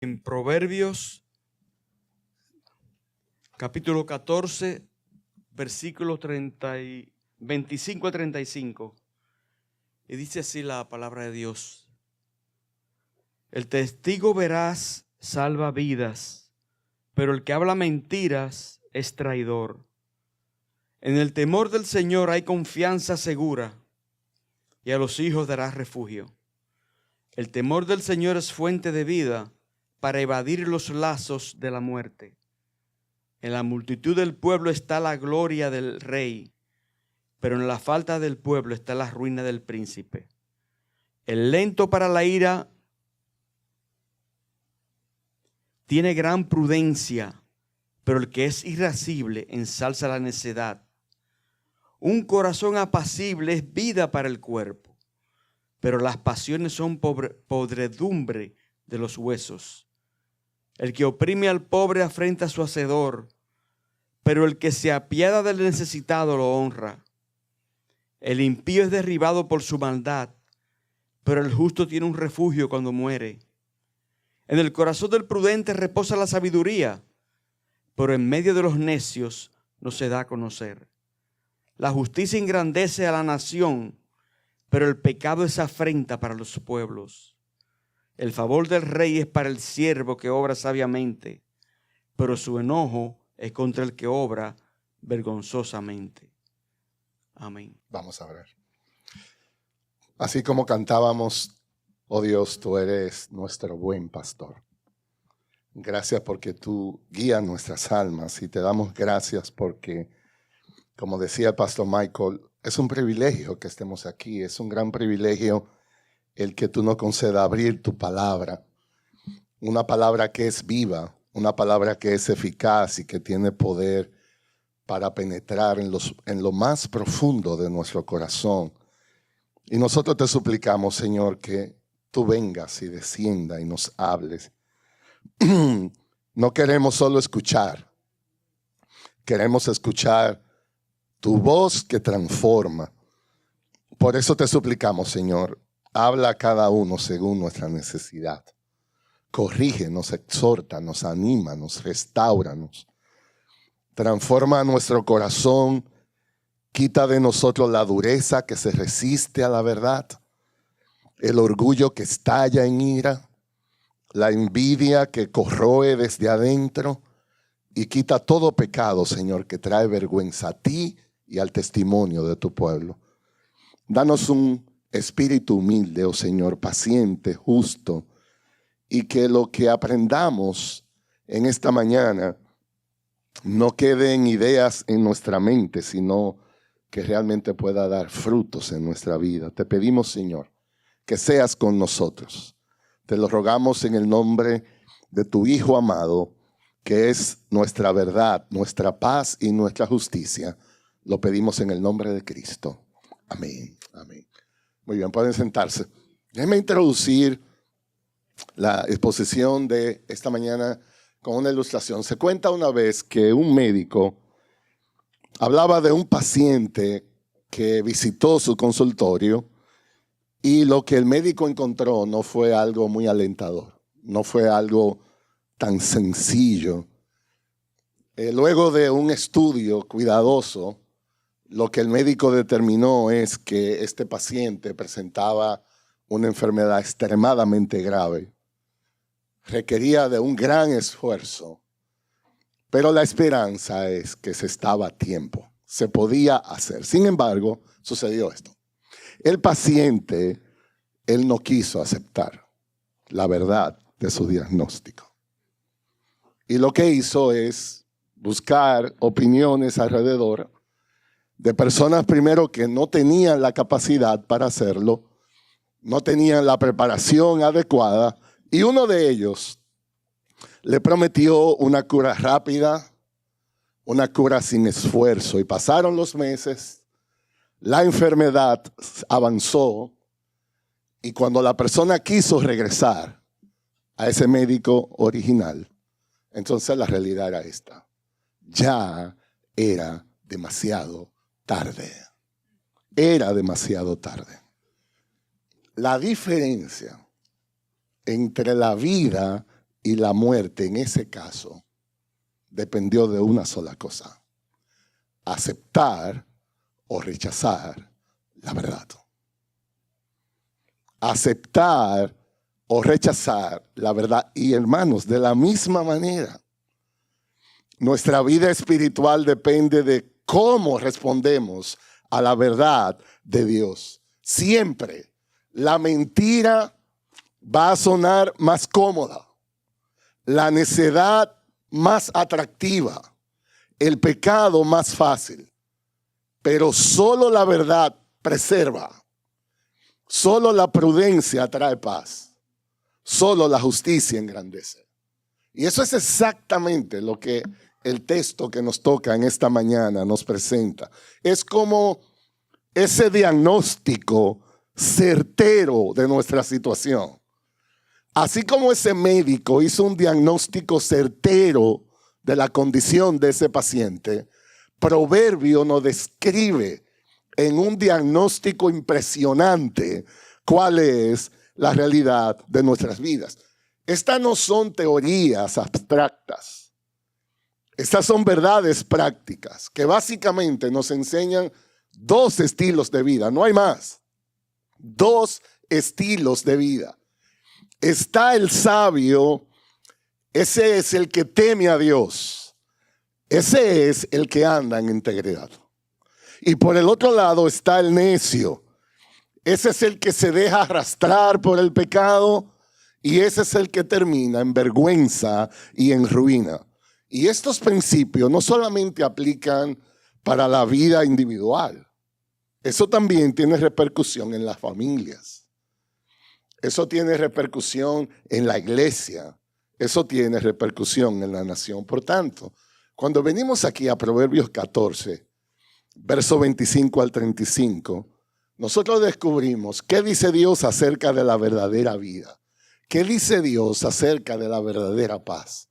En Proverbios, capítulo 14, versículos 25 a 35. Y dice así la palabra de Dios. El testigo veraz salva vidas, pero el que habla mentiras es traidor. En el temor del Señor hay confianza segura, y a los hijos dará refugio. El temor del Señor es fuente de vida, para evadir los lazos de la muerte. En la multitud del pueblo está la gloria del rey, pero en la falta del pueblo está la ruina del príncipe. El lento para la ira tiene gran prudencia, pero el que es irascible ensalza la necedad. Un corazón apacible es vida para el cuerpo, pero las pasiones son podredumbre de los huesos. El que oprime al pobre afrenta a su hacedor, pero el que se apiada del necesitado lo honra. El impío es derribado por su maldad, pero el justo tiene un refugio cuando muere. En el corazón del prudente reposa la sabiduría, pero en medio de los necios no se da a conocer. La justicia engrandece a la nación, pero el pecado es afrenta para los pueblos. El favor del rey es para el siervo que obra sabiamente, pero su enojo es contra el que obra vergonzosamente. Amén. Vamos a ver. Así como cantábamos, oh Dios, tú eres nuestro buen pastor. Gracias porque tú guías nuestras almas y te damos gracias porque, como decía el pastor Michael, es un privilegio que estemos aquí, es un gran privilegio el que tú nos concedas abrir tu palabra, una palabra que es viva, una palabra que es eficaz y que tiene poder para penetrar en lo más profundo de nuestro corazón. Y nosotros te suplicamos, Señor, que tú vengas y descienda y nos hables. No queremos solo escuchar, queremos escuchar tu voz que transforma. Por eso te suplicamos, Señor, habla a cada uno según nuestra necesidad. Corrígenos, exhórtanos, anímanos, restáuranos. Transforma nuestro corazón, quita de nosotros la dureza que se resiste a la verdad, el orgullo que estalla en ira, la envidia que corroe desde adentro, y quita todo pecado, Señor, que trae vergüenza a ti y al testimonio de tu pueblo. Danos un espíritu humilde, oh Señor, paciente, justo, y que lo que aprendamos en esta mañana no queden ideas en nuestra mente, sino que realmente pueda dar frutos en nuestra vida. Te pedimos, Señor, que seas con nosotros. Te lo rogamos en el nombre de tu Hijo amado, que es nuestra verdad, nuestra paz y nuestra justicia. Lo pedimos en el nombre de Cristo. Amén. Amén. Muy bien, pueden sentarse. Déjenme introducir la exposición de esta mañana con una ilustración. Se cuenta una vez que un médico hablaba de un paciente que visitó su consultorio y lo que el médico encontró no fue algo muy alentador, no fue algo tan sencillo. Luego de un estudio cuidadoso, lo que el médico determinó es que este paciente presentaba una enfermedad extremadamente grave. Requería de un gran esfuerzo, pero la esperanza es que se estaba a tiempo, se podía hacer. Sin embargo, sucedió esto. El paciente, él no quiso aceptar la verdad de su diagnóstico. Y lo que hizo es buscar opiniones alrededor de personas primero que no tenían la capacidad para hacerlo, no tenían la preparación adecuada, y uno de ellos le prometió una cura rápida, una cura sin esfuerzo. Y pasaron los meses, la enfermedad avanzó, y cuando la persona quiso regresar a ese médico original, entonces la realidad era esta. Ya era demasiado tarde. Era demasiado tarde. La diferencia entre la vida y la muerte en ese caso dependió de una sola cosa: aceptar o rechazar la verdad. Aceptar o rechazar la verdad. Y hermanos, de la misma manera, nuestra vida espiritual depende de cómo respondemos a la verdad de Dios. Siempre la mentira va a sonar más cómoda, la necedad más atractiva, el pecado más fácil. Pero solo la verdad preserva, solo la prudencia trae paz, solo la justicia engrandece. Y eso es exactamente lo que el texto que nos toca en esta mañana nos presenta. Es como ese diagnóstico certero de nuestra situación. Así como ese médico hizo un diagnóstico certero de la condición de ese paciente, Proverbio nos describe en un diagnóstico impresionante cuál es la realidad de nuestras vidas. Estas no son teorías abstractas. Estas son verdades prácticas que básicamente nos enseñan dos estilos de vida, no hay más. Dos estilos de vida. Está el sabio, ese es el que teme a Dios. Ese es el que anda en integridad. Y por el otro lado está el necio. Ese es el que se deja arrastrar por el pecado y ese es el que termina en vergüenza y en ruina. Y estos principios no solamente aplican para la vida individual. Eso también tiene repercusión en las familias. Eso tiene repercusión en la iglesia. Eso tiene repercusión en la nación. Por tanto, cuando venimos aquí a Proverbios 14, verso 25 al 35, nosotros descubrimos qué dice Dios acerca de la verdadera vida. ¿Qué dice Dios acerca de la verdadera paz?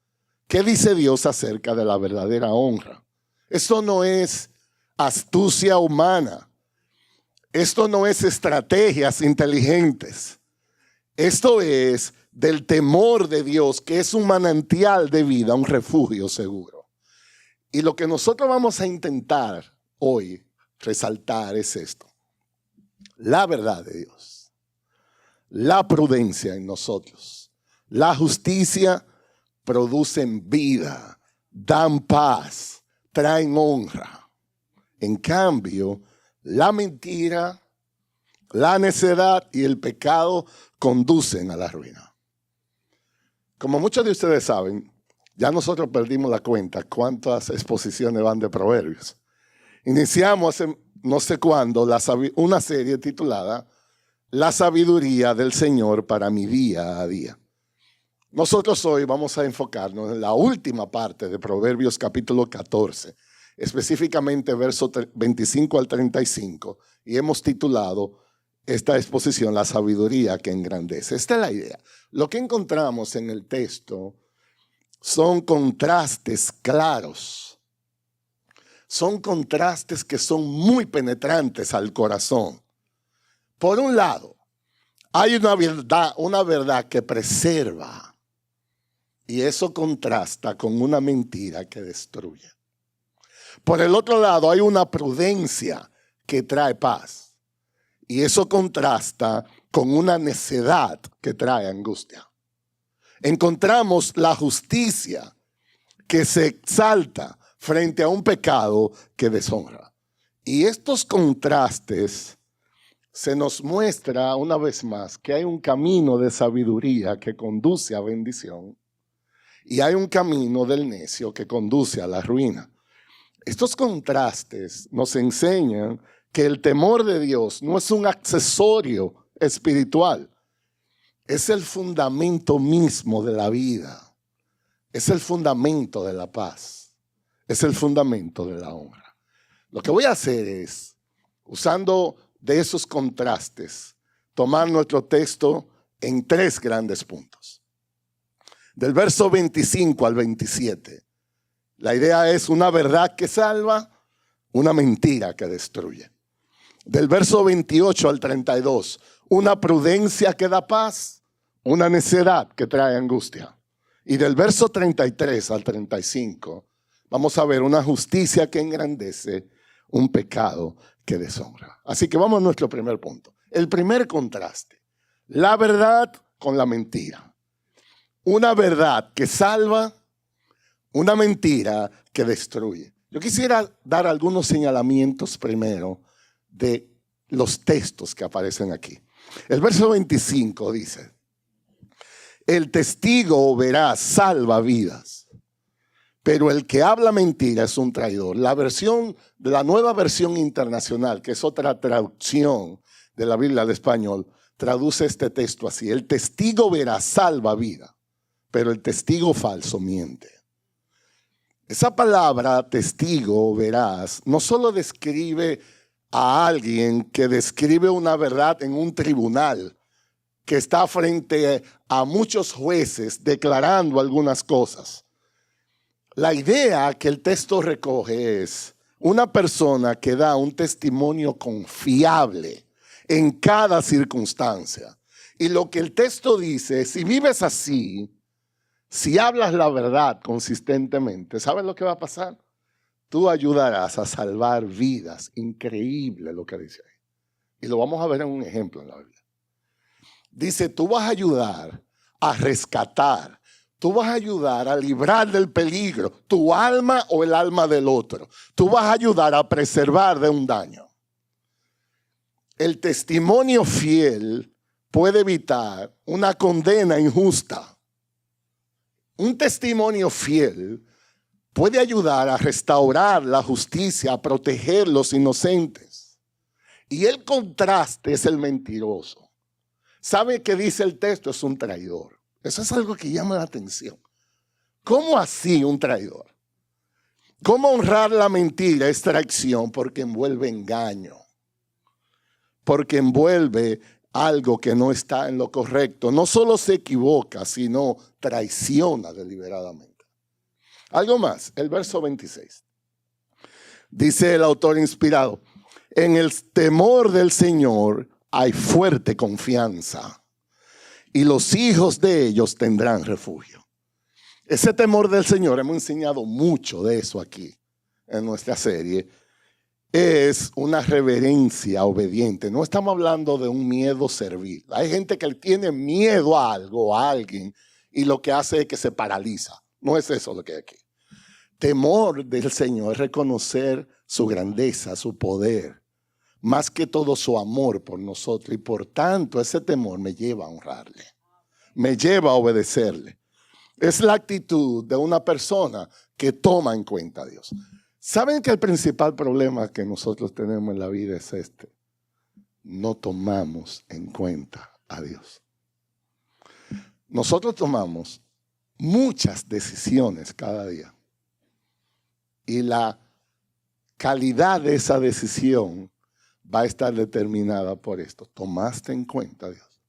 ¿Qué dice Dios acerca de la verdadera honra? Esto no es astucia humana. Esto no es estrategias inteligentes. Esto es del temor de Dios, que es un manantial de vida, un refugio seguro. Y lo que nosotros vamos a intentar hoy resaltar es esto: la verdad de Dios, la prudencia en nosotros, la justicia producen vida, dan paz, traen honra. En cambio, la mentira, la necedad y el pecado conducen a la ruina. Como muchos de ustedes saben, ya nosotros perdimos la cuenta cuántas exposiciones van de Proverbios. Iniciamos hace no sé cuándo una serie titulada La sabiduría del Señor para mi día a día. Nosotros hoy vamos a enfocarnos en la última parte de Proverbios capítulo 14, específicamente versos 25 al 35, y hemos titulado esta exposición La sabiduría que engrandece. Esta es la idea. Lo que encontramos en el texto son contrastes claros. Son contrastes que son muy penetrantes al corazón. Por un lado, hay una verdad que preserva. Y eso contrasta con una mentira que destruye. Por el otro lado, hay una prudencia que trae paz. Y eso contrasta con una necedad que trae angustia. Encontramos la justicia que se exalta frente a un pecado que deshonra. Y estos contrastes se nos muestra una vez más que hay un camino de sabiduría que conduce a bendición. Y hay un camino del necio que conduce a la ruina. Estos contrastes nos enseñan que el temor de Dios no es un accesorio espiritual. Es el fundamento mismo de la vida. Es el fundamento de la paz. Es el fundamento de la honra. Lo que voy a hacer es, usando de esos contrastes, tomar nuestro texto en tres grandes puntos. Del verso 25 al 27, la idea es una verdad que salva, una mentira que destruye. Del verso 28 al 32, una prudencia que da paz, una necedad que trae angustia. Y del verso 33 al 35 vamos a ver una justicia que engrandece, un pecado que deshonra. Así que vamos a nuestro primer punto. El primer contraste, la verdad con la mentira. Una verdad que salva, una mentira que destruye. Yo quisiera dar algunos señalamientos primero de los textos que aparecen aquí. El verso 25 dice: el testigo veraz salva vidas, pero el que habla mentira es un traidor. La nueva versión internacional, que es otra traducción de la Biblia al español, traduce este texto así: el testigo veraz salva vida, pero el testigo falso miente. Esa palabra testigo veraz no solo describe a alguien que describe una verdad en un tribunal, que está frente a muchos jueces declarando algunas cosas. La idea que el texto recoge es una persona que da un testimonio confiable en cada circunstancia. Y lo que el texto dice, si vives así, si hablas la verdad consistentemente, ¿sabes lo que va a pasar? Tú ayudarás a salvar vidas. Increíble lo que dice ahí. Y lo vamos a ver en un ejemplo en la Biblia. Dice, tú vas a ayudar a rescatar, tú vas a ayudar a librar del peligro tu alma o el alma del otro. Tú vas a ayudar a preservar de un daño. El testimonio fiel puede evitar una condena injusta. Un testimonio fiel puede ayudar a restaurar la justicia, a proteger los inocentes. Y el contraste es el mentiroso. ¿Sabe qué dice el texto? Es un traidor. Eso es algo que llama la atención. ¿Cómo así un traidor? ¿Cómo honrar la mentira es traición? Porque envuelve engaño. Porque envuelve algo que no está en lo correcto. No solo se equivoca, sino traiciona deliberadamente. Algo más, el verso 26. Dice el autor inspirado: en el temor del Señor hay fuerte confianza, y los hijos de ellos tendrán refugio. Ese temor del Señor, hemos enseñado mucho de eso aquí en nuestra serie, es una reverencia obediente. No estamos hablando de un miedo servil. Hay gente que tiene miedo a algo o a alguien y lo que hace es que se paraliza. No es eso lo que hay aquí. Temor del Señor es reconocer su grandeza, su poder, más que todo su amor por nosotros. Y por tanto ese temor me lleva a honrarle, me lleva a obedecerle. Es la actitud de una persona que toma en cuenta a Dios. ¿Saben que el principal problema que nosotros tenemos en la vida es este? No tomamos en cuenta a Dios. Nosotros tomamos muchas decisiones cada día. Y la calidad de esa decisión va a estar determinada por esto. ¿Tomaste en cuenta a Dios?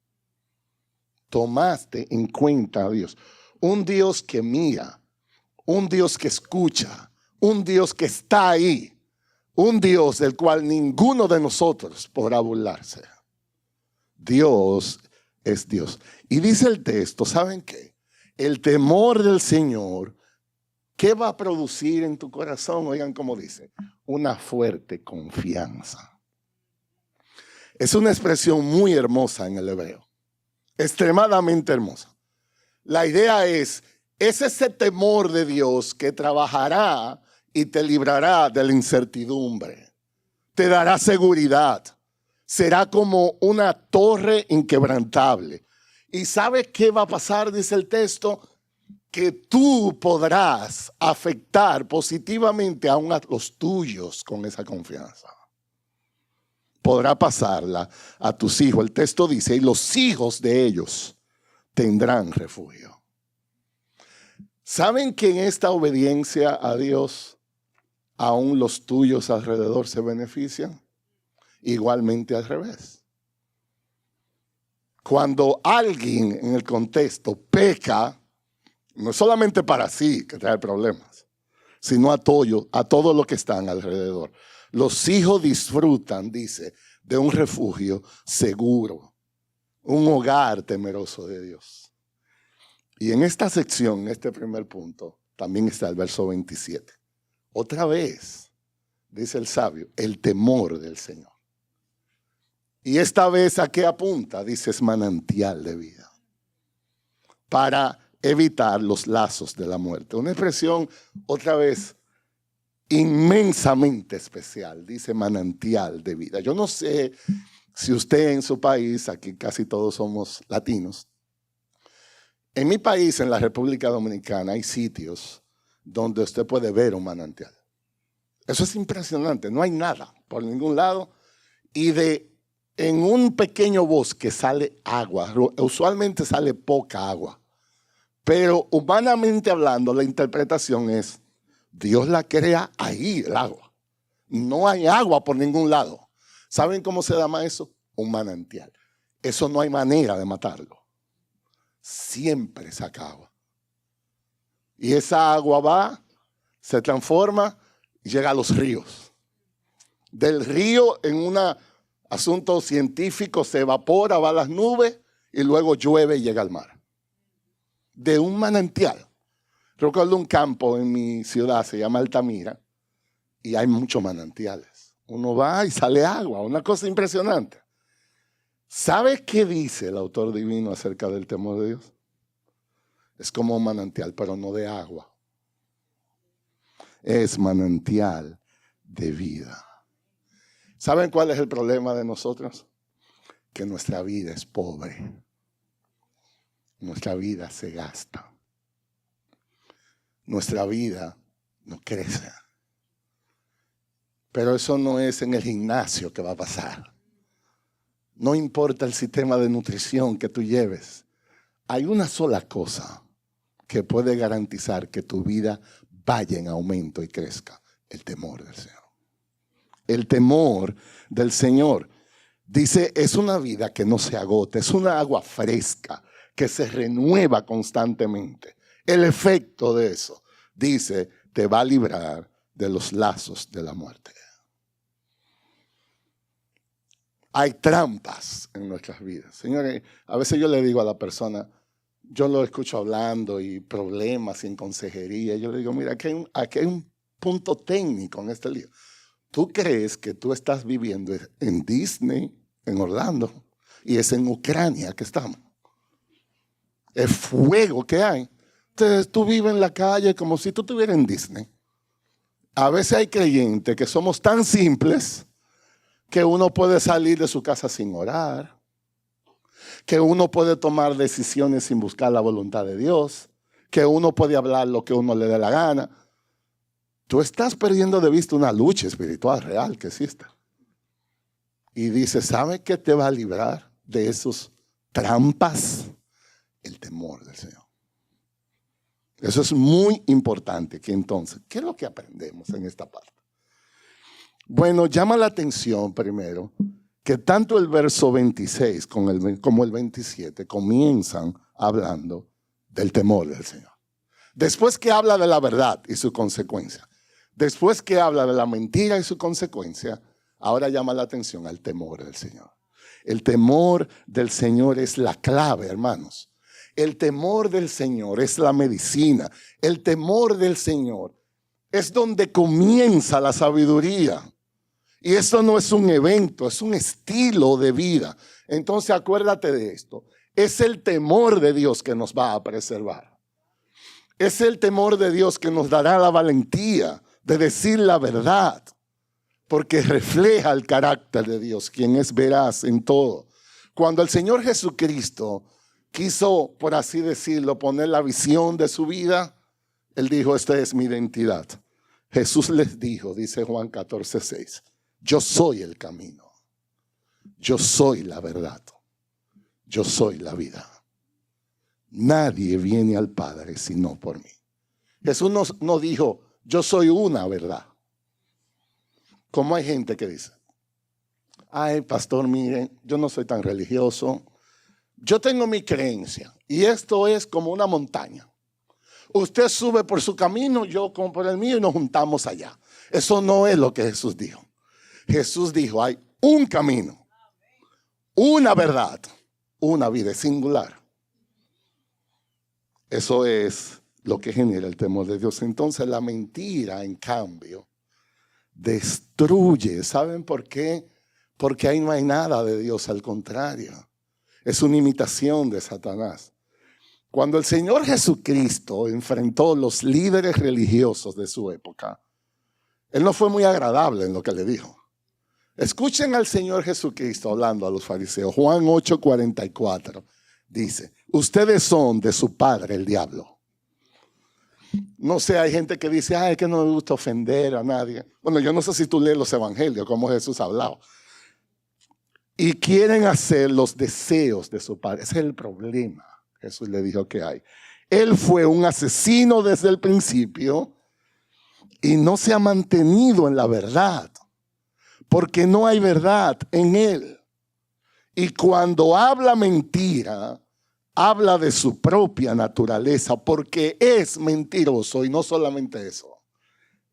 ¿Tomaste en cuenta a Dios? Un Dios que mira, un Dios que escucha, un Dios que está ahí, un Dios del cual ninguno de nosotros podrá burlarse. Dios es Dios. Y dice el texto, ¿saben qué? El temor del Señor, ¿qué va a producir en tu corazón? Oigan cómo dice, una fuerte confianza. Es una expresión muy hermosa en el hebreo, extremadamente hermosa. La idea es ese temor de Dios que trabajará y te librará de la incertidumbre. Te dará seguridad. Será como una torre inquebrantable. ¿Y sabes qué va a pasar? Dice el texto, que tú podrás afectar positivamente a los tuyos con esa confianza. Podrá pasarla a tus hijos. El texto dice, y los hijos de ellos tendrán refugio. ¿Saben que en esta obediencia a Dios, aún los tuyos alrededor se benefician? Igualmente al revés. Cuando alguien en el contexto peca, no es solamente para sí que trae problemas, sino a todos los que están alrededor. Los hijos disfrutan, dice, de un refugio seguro, un hogar temeroso de Dios. Y en esta sección, en este primer punto, también está el verso 27. Otra vez, dice el sabio, el temor del Señor. Y esta vez, ¿a qué apunta? Dice, es manantial de vida. Para evitar los lazos de la muerte. Una expresión, otra vez, inmensamente especial. Dice manantial de vida. Yo no sé si usted en su país, aquí casi todos somos latinos. En mi país, en la República Dominicana, hay sitios donde usted puede ver un manantial. Eso es impresionante. No hay nada por ningún lado. Y en un pequeño bosque sale agua. Usualmente sale poca agua. Pero humanamente hablando, la interpretación es, Dios la crea ahí, el agua. No hay agua por ningún lado. ¿Saben cómo se llama eso? Un manantial. Eso no hay manera de matarlo. Siempre saca agua. Y esa agua va, se transforma y llega a los ríos. Del río, en un asunto científico, se evapora, va a las nubes y luego llueve y llega al mar. De un manantial. Recuerdo un campo en mi ciudad, se llama Altamira, y hay muchos manantiales. Uno va y sale agua, una cosa impresionante. ¿Sabe qué dice el autor divino acerca del temor de Dios? Es como un manantial, pero no de agua. Es manantial de vida. ¿Saben cuál es el problema de nosotros? Que nuestra vida es pobre. Nuestra vida se gasta. Nuestra vida no crece. Pero eso no es en el gimnasio que va a pasar. No importa el sistema de nutrición que tú lleves. Hay una sola cosa que puede garantizar que tu vida vaya en aumento y crezca. El temor del Señor. El temor del Señor. Dice, es una vida que no se agota. Es una agua fresca que se renueva constantemente. El efecto de eso, dice, te va a librar de los lazos de la muerte. Hay trampas en nuestras vidas. Señores, a veces yo le digo a la persona, yo lo escucho hablando y problemas y en consejería. Yo le digo, mira, aquí hay un punto técnico en este lío. ¿Tú crees que tú estás viviendo en Disney, en Orlando, y es en Ucrania que estamos? El fuego que hay. Entonces tú vives en la calle como si tú estuvieras en Disney. A veces hay creyentes que somos tan simples que uno puede salir de su casa sin orar, que uno puede tomar decisiones sin buscar la voluntad de Dios, que uno puede hablar lo que uno le dé la gana. Tú estás perdiendo de vista una lucha espiritual real que existe. Y dice, ¿sabe qué te va a librar de esos trampas? El temor del Señor. Eso es muy importante. Que entonces, ¿qué es lo que aprendemos en esta parte? Bueno, llama la atención primero que tanto el verso 26 como el 27 comienzan hablando del temor del Señor. Después que habla de la verdad y su consecuencia, después que habla de la mentira y su consecuencia, ahora llama la atención al temor del Señor. El temor del Señor es la clave, hermanos. El temor del Señor es la medicina. El temor del Señor es donde comienza la sabiduría. Y eso no es un evento, es un estilo de vida. Entonces acuérdate de esto. Es el temor de Dios que nos va a preservar. Es el temor de Dios que nos dará la valentía de decir la verdad. Porque refleja el carácter de Dios, quien es veraz en todo. Cuando el Señor Jesucristo quiso, por así decirlo, poner la visión de su vida, Él dijo, esta es mi identidad. Jesús les dijo, dice Juan 14:6, yo soy el camino, yo soy la verdad, yo soy la vida. Nadie viene al Padre sino por mí. Jesús no dijo, yo soy una verdad. Como hay gente que dice, ay, pastor, miren, yo no soy tan religioso. Yo tengo mi creencia y esto es como una montaña. Usted sube por su camino, yo como por el mío y nos juntamos allá. Eso no es lo que Jesús dijo. Jesús dijo, hay un camino, una verdad, una vida singular. Eso es lo que genera el temor de Dios. Entonces la mentira, en cambio, destruye. ¿Saben por qué? Porque ahí no hay nada de Dios, al contrario. Es una imitación de Satanás. Cuando el Señor Jesucristo enfrentó a los líderes religiosos de su época, Él no fue muy agradable en lo que le dijo. Escuchen al Señor Jesucristo hablando a los fariseos. Juan 8:44 dice, ustedes son de su padre el diablo. No sé, hay gente que dice, es que no me gusta ofender a nadie. Bueno, yo no sé si tú lees los evangelios, cómo Jesús hablaba. Y quieren hacer los deseos de su padre. Ese es el problema. Jesús le dijo que hay. Él fue un asesino desde el principio y no se ha mantenido en la verdad, porque no hay verdad en él. Y cuando habla mentira, habla de su propia naturaleza, porque es mentiroso. Y no solamente eso,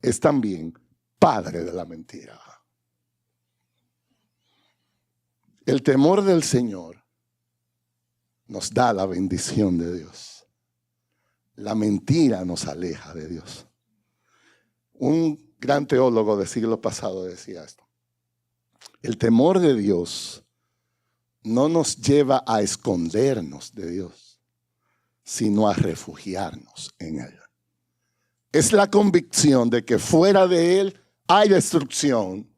es también padre de la mentira. El temor del Señor nos da la bendición de Dios. La mentira nos aleja de Dios. Un gran teólogo del siglo pasado decía esto. El temor de Dios no nos lleva a escondernos de Dios, sino a refugiarnos en Él. Es la convicción de que fuera de Él hay destrucción,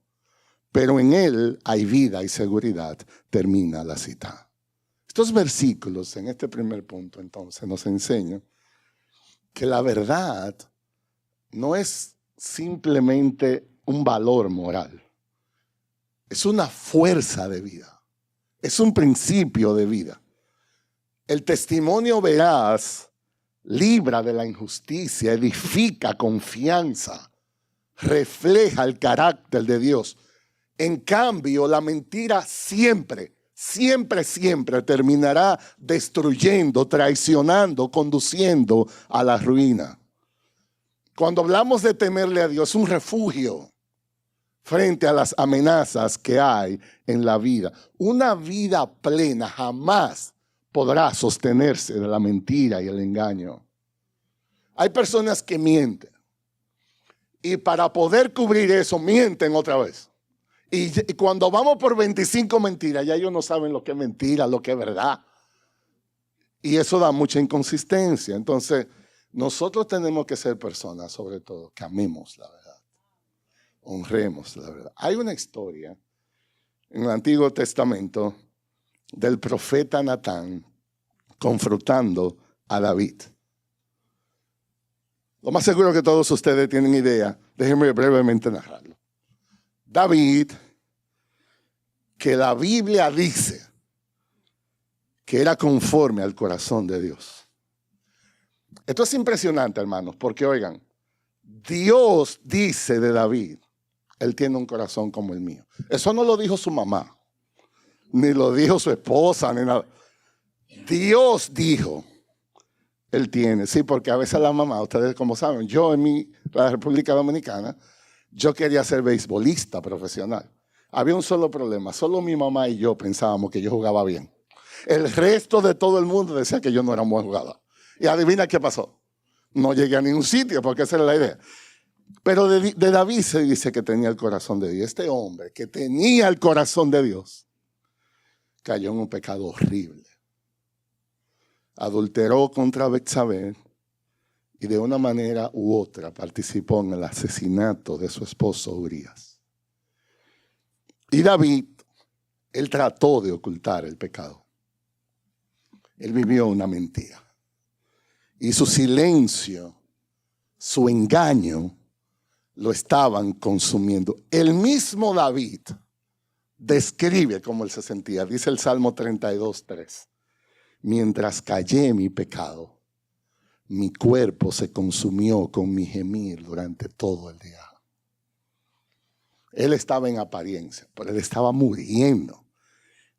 pero en Él hay vida y seguridad. Termina la cita. Estos versículos en este primer punto entonces nos enseñan que la verdad no es simplemente un valor moral. Es una fuerza de vida. Es un principio de vida. El testimonio veraz libra de la injusticia, edifica confianza, refleja el carácter de Dios. En cambio, la mentira siempre terminará destruyendo, traicionando, conduciendo a la ruina. Cuando hablamos de temerle a Dios, es un refugio frente a las amenazas que hay en la vida. Una vida plena jamás podrá sostenerse de la mentira y el engaño. Hay personas que mienten y para poder cubrir eso mienten otra vez. Y cuando vamos por 25 mentiras, ya ellos no saben lo que es mentira, lo que es verdad. Y eso da mucha inconsistencia. Entonces, nosotros tenemos que ser personas, sobre todo, que amemos la verdad. Honremos la verdad. Hay una historia en el Antiguo Testamento del profeta Natán confrontando a David. Lo más seguro que todos ustedes tienen idea. Déjenme brevemente narrarlo. David, que la Biblia dice que era conforme al corazón de Dios. Esto es impresionante, hermanos, porque oigan, Dios dice de David, él tiene un corazón como el mío. Eso no lo dijo su mamá, ni lo dijo su esposa, ni nada. Dios dijo, él tiene. Sí, porque a veces la mamá, ustedes como saben, yo en la República Dominicana, yo quería ser beisbolista profesional. Había un solo problema, solo mi mamá y yo pensábamos que yo jugaba bien. El resto de todo el mundo decía que yo no era un buen jugador. Y adivina qué pasó. No llegué a ningún sitio porque esa era la idea. Pero de David se dice que tenía el corazón de Dios. Este hombre que tenía el corazón de Dios cayó en un pecado horrible. Adulteró contra Betsabé y de una manera u otra participó en el asesinato de su esposo Urías. Y David, él trató de ocultar el pecado. Él vivió una mentira. Y su silencio, su engaño, lo estaban consumiendo. El mismo David describe cómo él se sentía. Dice el Salmo 32:3. Mientras callé mi pecado, mi cuerpo se consumió con mi gemir durante todo el día. Él estaba en apariencia, pero él estaba muriendo.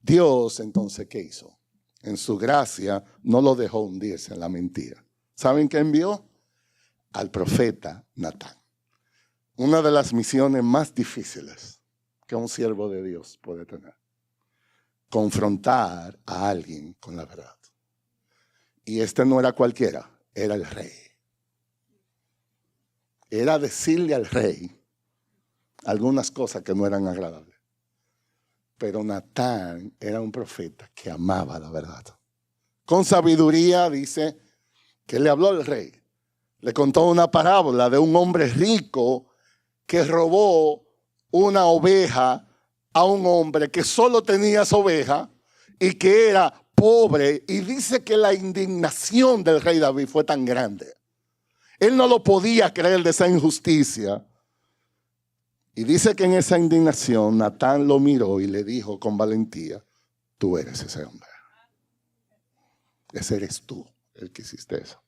Dios, entonces, ¿qué hizo? En su gracia no lo dejó hundirse en la mentira. ¿Saben qué envió? Al profeta Natán. Una de las misiones más difíciles que un siervo de Dios puede tener. Confrontar a alguien con la verdad. Y este no era cualquiera, era el rey. Era decirle al rey algunas cosas que no eran agradables. Pero Natán era un profeta que amaba la verdad. Con sabiduría dice que le habló al rey. Le contó una parábola de un hombre rico que robó una oveja a un hombre que solo tenía esa oveja y que era pobre. Y dice que la indignación del rey David fue tan grande. Él no lo podía creer de esa injusticia. Y dice que en esa indignación Natán lo miró y le dijo con valentía: tú eres ese hombre. Ese eres tú el que hiciste eso.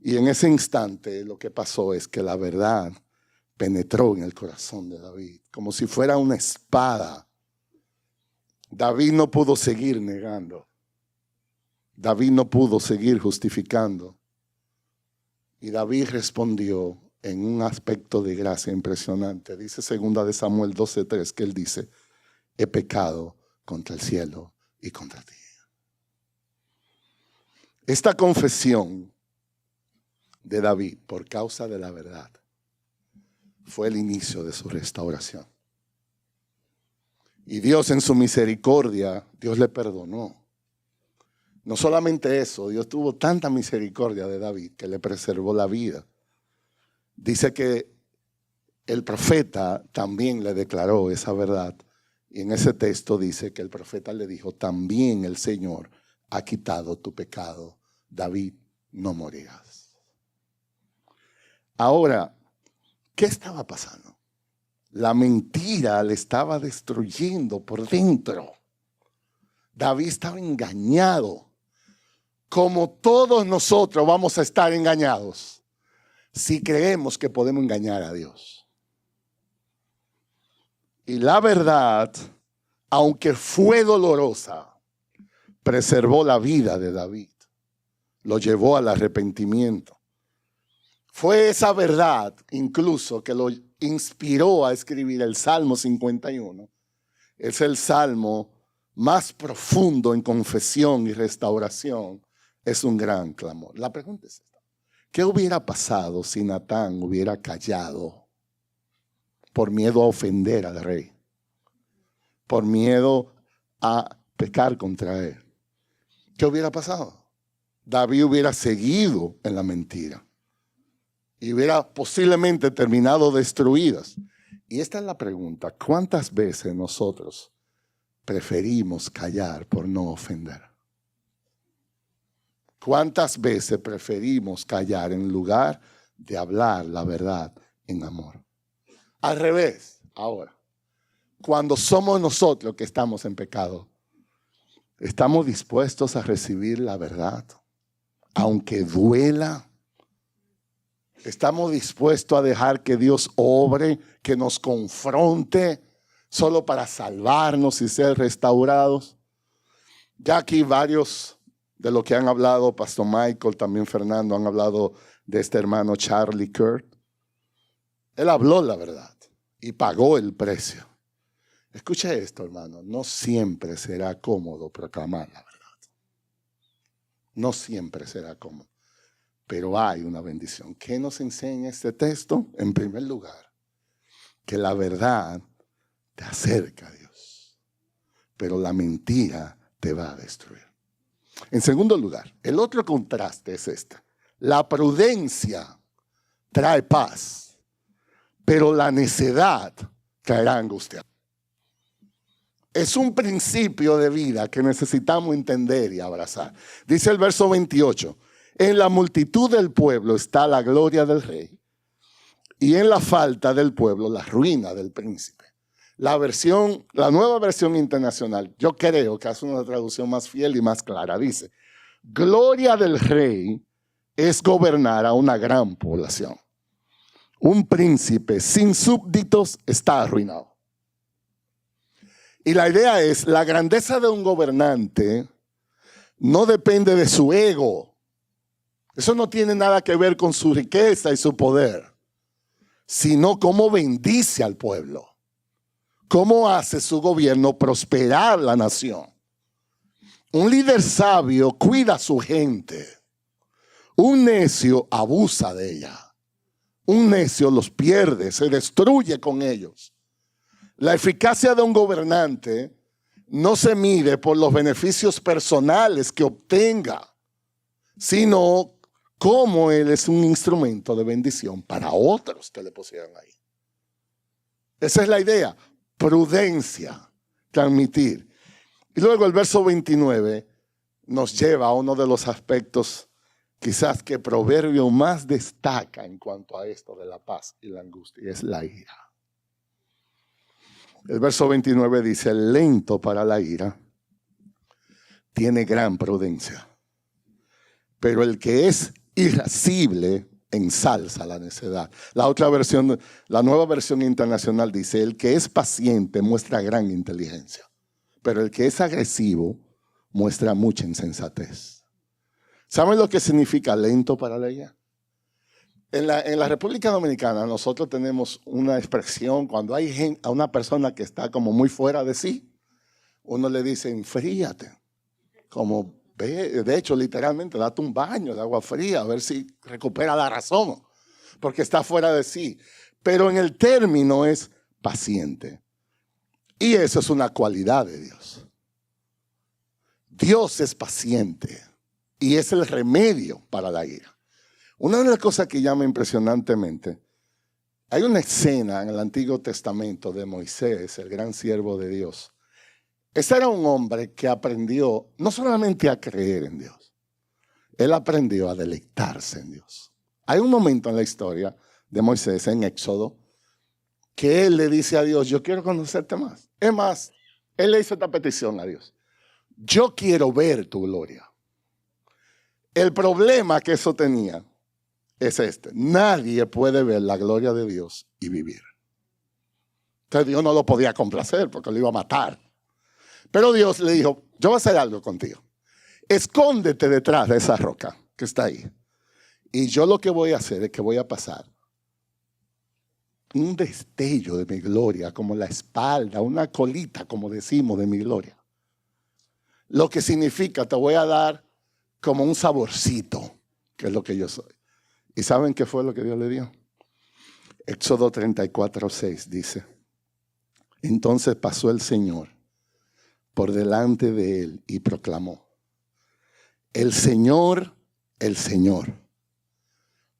Y en ese instante lo que pasó es que la verdad penetró en el corazón de David, como si fuera una espada. David no pudo seguir negando. David no pudo seguir justificando. Y David respondió en un aspecto de gracia impresionante. Dice 2 de Samuel 12:3 que él dice: he pecado contra el cielo y contra ti. Esta confesión de David por causa de la verdad fue el inicio de su restauración. Y Dios en su misericordia, Dios le perdonó. No solamente eso, Dios tuvo tanta misericordia de David que le preservó la vida. Dice que el profeta también le declaró esa verdad. Y en ese texto dice que el profeta le dijo: también el Señor ha quitado tu pecado, David, no morirás. Ahora, ¿qué estaba pasando? La mentira le estaba destruyendo por dentro. David estaba engañado. Como todos nosotros vamos a estar engañados si creemos que podemos engañar a Dios. Y la verdad, aunque fue dolorosa, preservó la vida de David. Lo llevó al arrepentimiento. Fue esa verdad incluso que lo inspiró a escribir el Salmo 51. Es el salmo más profundo en confesión y restauración. Es un gran clamor. La pregunta es esta: ¿qué hubiera pasado si Natán hubiera callado por miedo a ofender al rey? Por miedo a pecar contra él. ¿Qué hubiera pasado? David hubiera seguido en la mentira y hubiera posiblemente terminado destruidas. Y esta es la pregunta: ¿cuántas veces nosotros preferimos callar por no ofender? ¿Cuántas veces preferimos callar en lugar de hablar la verdad en amor? Al revés, ahora, cuando somos nosotros que estamos en pecado, ¿estamos dispuestos a recibir la verdad, aunque duela? ¿Estamos dispuestos a dejar que Dios obre, que nos confronte, solo para salvarnos y ser restaurados? Ya aquí varios de lo que han hablado, Pastor Michael, también Fernando, han hablado de este hermano Charlie Kirk. Él habló la verdad y pagó el precio. Escucha esto, hermano: no siempre será cómodo proclamar la verdad. No siempre será cómodo. Pero hay una bendición. ¿Qué nos enseña este texto? En primer lugar, que la verdad te acerca a Dios, pero la mentira te va a destruir. En segundo lugar, el otro contraste es este: la prudencia trae paz, pero la necedad traerá angustia. Es un principio de vida que necesitamos entender y abrazar. Dice el verso 28: en la multitud del pueblo está la gloria del rey, y en la falta del pueblo la ruina del príncipe. La nueva versión internacional, yo creo que hace una traducción más fiel y más clara. Dice: gloria del rey es gobernar a una gran población. Un príncipe sin súbditos está arruinado. Y la idea es: la grandeza de un gobernante no depende de su ego. Eso no tiene nada que ver con su riqueza y su poder, sino cómo bendice al pueblo. ¿Cómo hace su gobierno prosperar la nación? Un líder sabio cuida a su gente. Un necio abusa de ella. Un necio los pierde, se destruye con ellos. La eficacia de un gobernante no se mide por los beneficios personales que obtenga, sino cómo él es un instrumento de bendición para otros que le pusieron ahí. Esa es la idea, prudencia, transmitir. Y luego el verso 29 nos lleva a uno de los aspectos quizás que Proverbio más destaca en cuanto a esto de la paz y la angustia, y es la ira. El verso 29 dice, el lento para la ira tiene gran prudencia, pero el que es irascible ensalza la necedad. La otra versión, la nueva versión internacional dice, el que es paciente muestra gran inteligencia, pero el que es agresivo muestra mucha insensatez. ¿Saben lo que significa lento para la ira? En la República Dominicana nosotros tenemos una expresión cuando hay a una persona que está como muy fuera de sí, uno le dice enfríate, como de hecho literalmente date un baño de agua fría a ver si recupera la razón, porque está fuera de sí. Pero en el término es paciente. Y eso es una cualidad de Dios. Dios es paciente y es el remedio para la ira. Una de las cosas que llama impresionantemente, hay una escena en el Antiguo Testamento de Moisés, el gran siervo de Dios. Ese era un hombre que aprendió no solamente a creer en Dios, él aprendió a deleitarse en Dios. Hay un momento en la historia de Moisés en Éxodo que él le dice a Dios, yo quiero conocerte más. Es más, él le hizo esta petición a Dios. Yo quiero ver tu gloria. El problema que eso tenía es este. Nadie puede ver la gloria de Dios y vivir. Entonces Dios no lo podía complacer porque lo iba a matar. Pero Dios le dijo, yo voy a hacer algo contigo. Escóndete detrás de esa roca que está ahí. Y yo lo que voy a hacer es que voy a pasar un destello de mi gloria, como la espalda, una colita, como decimos, de mi gloria. Lo que significa, te voy a dar como un saborcito, que es lo que yo soy. ¿Y saben qué fue lo que Dios le dio? Éxodo 34:6 dice, entonces pasó el Señor por delante de él y proclamó, el Señor,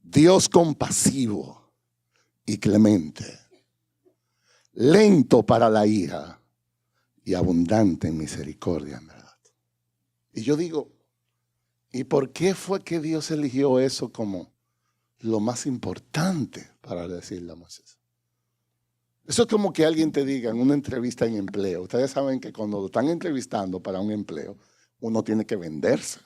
Dios compasivo y clemente, lento para la ira y abundante en misericordia, en verdad. Y yo digo, ¿y por qué fue que Dios eligió eso como lo más importante para decirle a Moisés? Eso es como que alguien te diga en una entrevista en empleo. Ustedes saben que cuando lo están entrevistando para un empleo, uno tiene que venderse.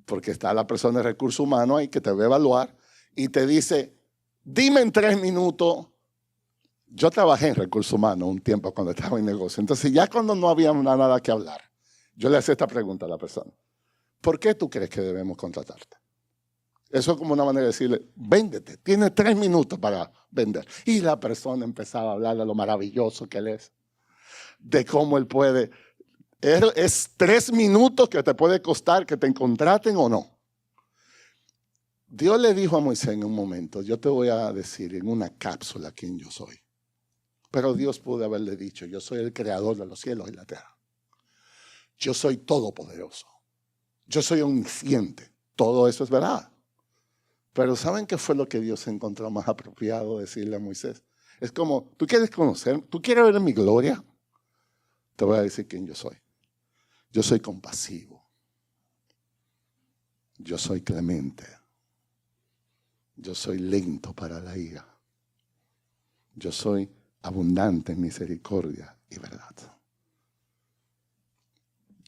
Porque está la persona de recursos humanos ahí que te va a evaluar y te dice, dime en 3 minutos. Yo trabajé en recursos humanos un tiempo cuando estaba en negocio. Entonces ya cuando no había nada que hablar, yo le hacía esta pregunta a la persona. ¿Por qué tú crees que debemos contratarte? Eso es como una manera de decirle, véndete, tienes 3 minutos para vender. Y la persona empezaba a hablar de lo maravilloso que él es, de cómo él puede. Es 3 minutos que te puede costar que te contraten o no. Dios le dijo a Moisés en un momento, yo te voy a decir en una cápsula quién yo soy. Pero Dios pudo haberle dicho, yo soy el creador de los cielos y la tierra. Yo soy todopoderoso. Yo soy omnisciente. Todo eso es verdad. Pero ¿saben qué fue lo que Dios encontró más apropiado decirle a Moisés? Es como, ¿tú quieres conocer? ¿Tú quieres ver mi gloria? Te voy a decir quién yo soy. Yo soy compasivo. Yo soy clemente. Yo soy lento para la ira. Yo soy abundante en misericordia y verdad.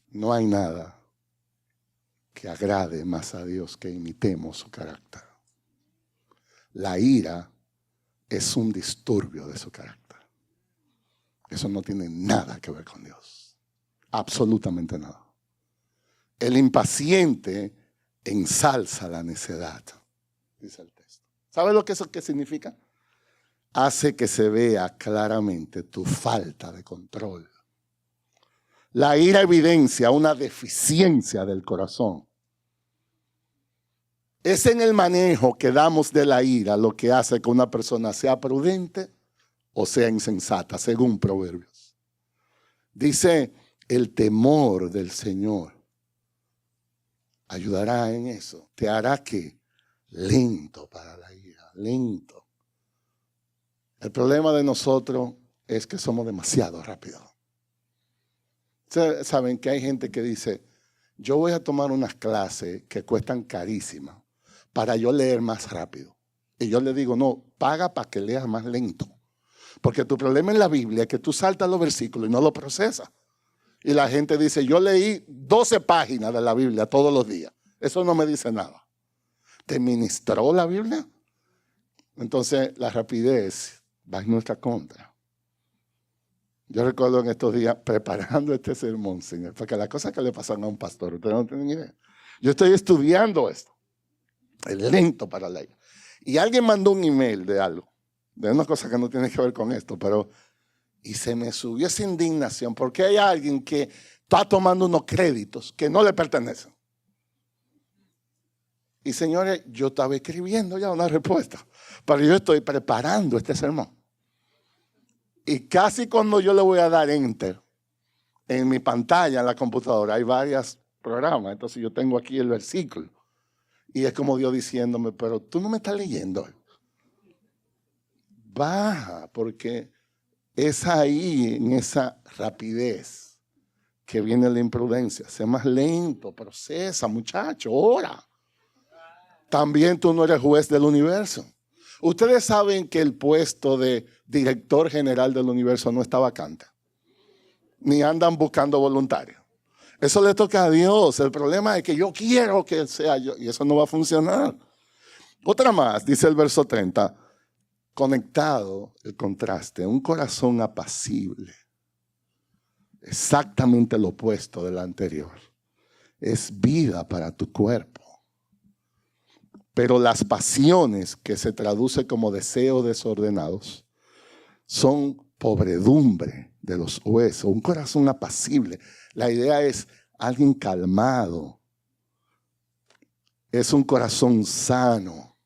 No hay nada que agrade más a Dios que imitemos su carácter. La ira es un disturbio de su carácter. Eso no tiene nada que ver con Dios. Absolutamente nada. El impaciente ensalza la necedad, dice el texto. ¿Sabe lo que eso qué significa? Hace que se vea claramente tu falta de control. La ira evidencia una deficiencia del corazón. Es en el manejo que damos de la ira lo que hace que una persona sea prudente o sea insensata, según Proverbios. Dice, el temor del Señor ayudará en eso. Te hará que lento para la ira, lento. El problema de nosotros es que somos demasiado rápidos. Ustedes saben que hay gente que dice, yo voy a tomar unas clases que cuestan carísimas para yo leer más rápido. Y yo le digo, no, paga para que leas más lento. Porque tu problema en la Biblia es que tú saltas los versículos y no los procesas. Y la gente dice, yo leí 12 páginas de la Biblia todos los días. Eso no me dice nada. ¿Te ministró la Biblia? Entonces la rapidez va en nuestra contra. Yo recuerdo en estos días preparando este sermón, Señor, porque las cosas que le pasan a un pastor, ustedes no tienen idea. Yo estoy estudiando esto. Es lento para la ira. Y alguien mandó un email de algo, de una cosa que no tiene que ver con esto, pero y se me subió esa indignación porque hay alguien que está tomando unos créditos que no le pertenecen. Y señores, yo estaba escribiendo ya una respuesta, pero yo estoy preparando este sermón. Y casi cuando yo le voy a dar enter, en mi pantalla, en la computadora, hay varios programas. Entonces yo tengo aquí el versículo. Y es como Dios diciéndome, pero tú no me estás leyendo. Baja, porque es ahí, en esa rapidez, que viene la imprudencia. Sé más lento, procesa, muchacho, ora. También tú no eres juez del universo. Ustedes saben que el puesto de director general del universo no está vacante. Ni andan buscando voluntarios. Eso le toca a Dios. El problema es que yo quiero que sea yo. Y eso no va a funcionar. Otra más, dice el verso 30. Conectado, el contraste. Un corazón apacible. Exactamente lo opuesto del anterior. Es vida para tu cuerpo. Pero las pasiones, que se traduce como deseos desordenados, son pobredumbre de los huesos. Un corazón apacible. La idea es alguien calmado. Es un corazón sano.